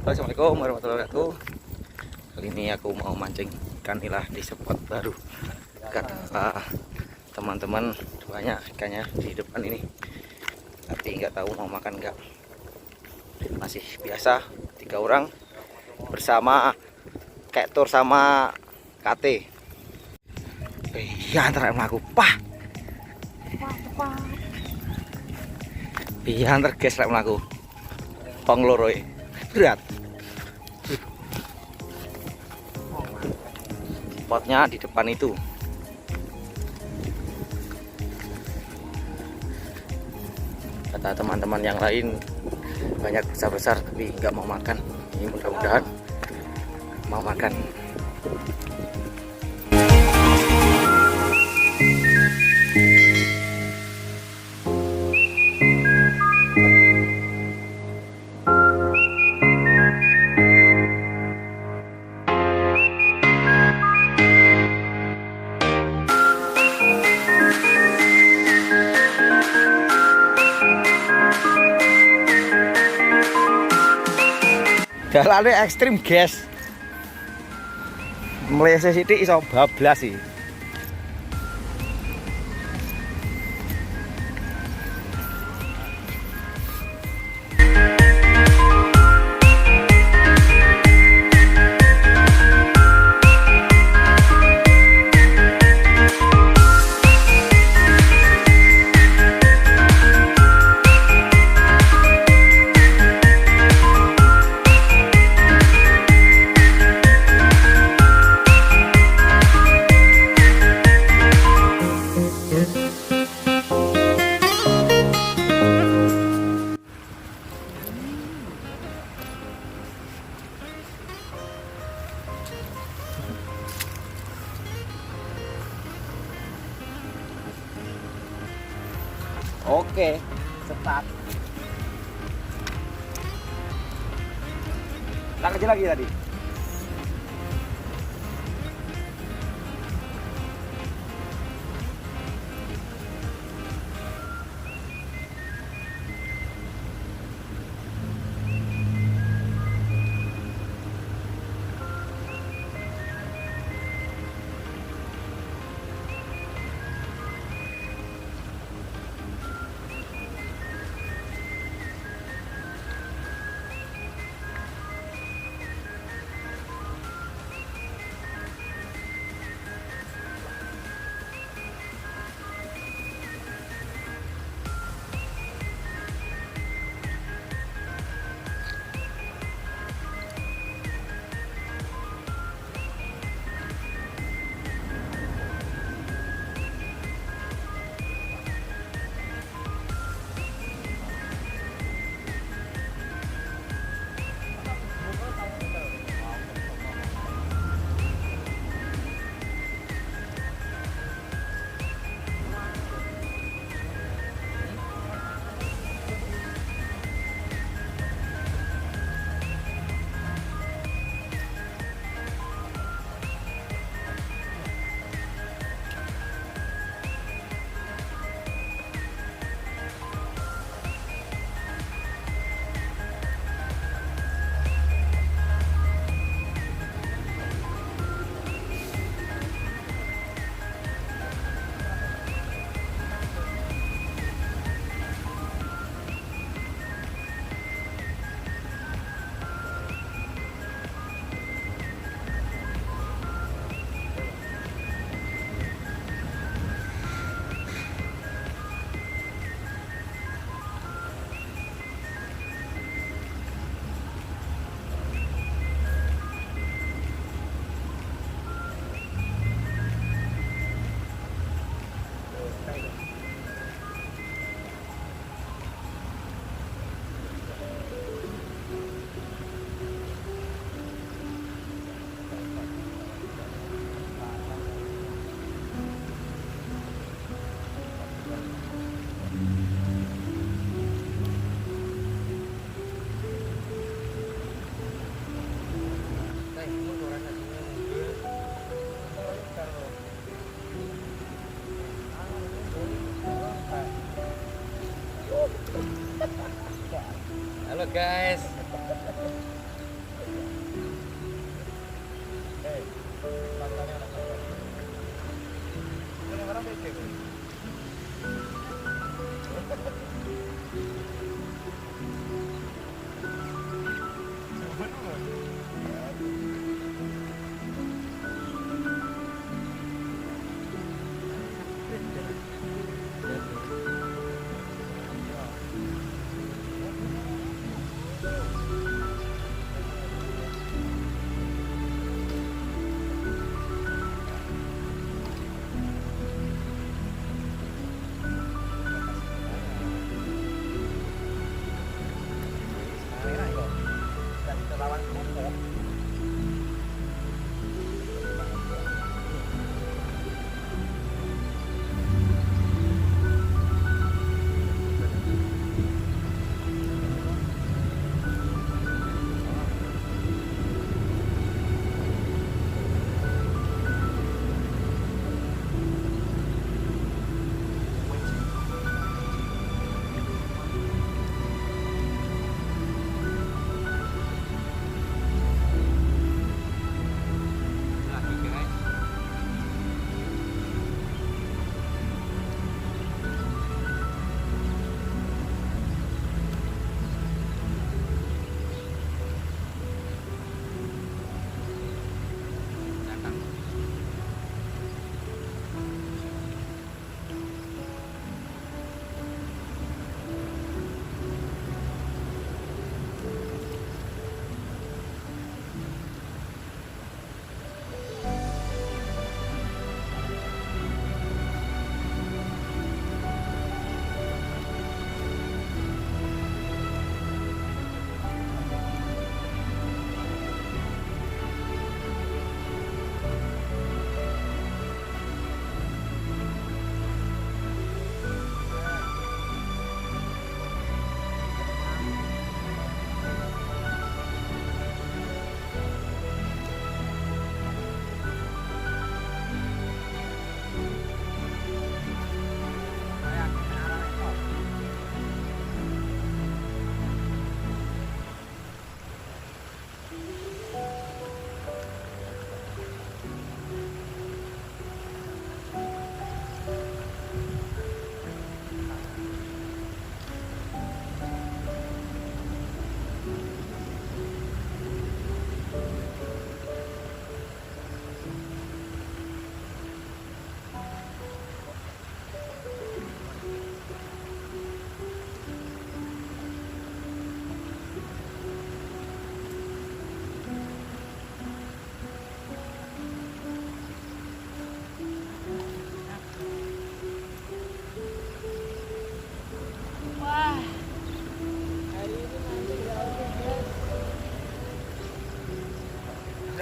Assalamualaikum warahmatullahi wabarakatuh. Kali ini aku mau mancing ikan nila di spot baru. Kata teman-teman banyak ikannya di depan ini, tapi nggak tahu mau makan nggak. Masih biasa 3 orang bersama Kektur sama KT. Iya antar aku pah. Iya antar guys rek mlaku. Pengloroi berat. Spotnya di depan itu. Kata teman-teman yang lain banyak besar-besar tapi nggak mau makan. Ini mudah-mudahan mau makan. Jalannya ekstrim guys, meleset sithik iso bablas sih. Oke, start. Tak kecil lagi tadi. Halo guys,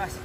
Gas.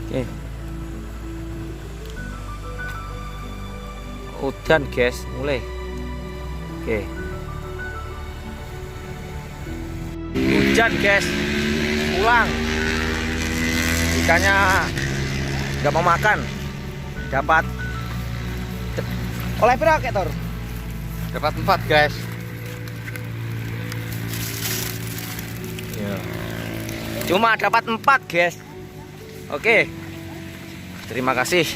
Oke. Udan guys, mulai. Oke. Hujan guys, pulang. Ikannya nggak mau makan. Dapat oleh berapa ketor? Dapat 4 guys. Ya. Cuma dapat 4 guys. Oke. Terima kasih.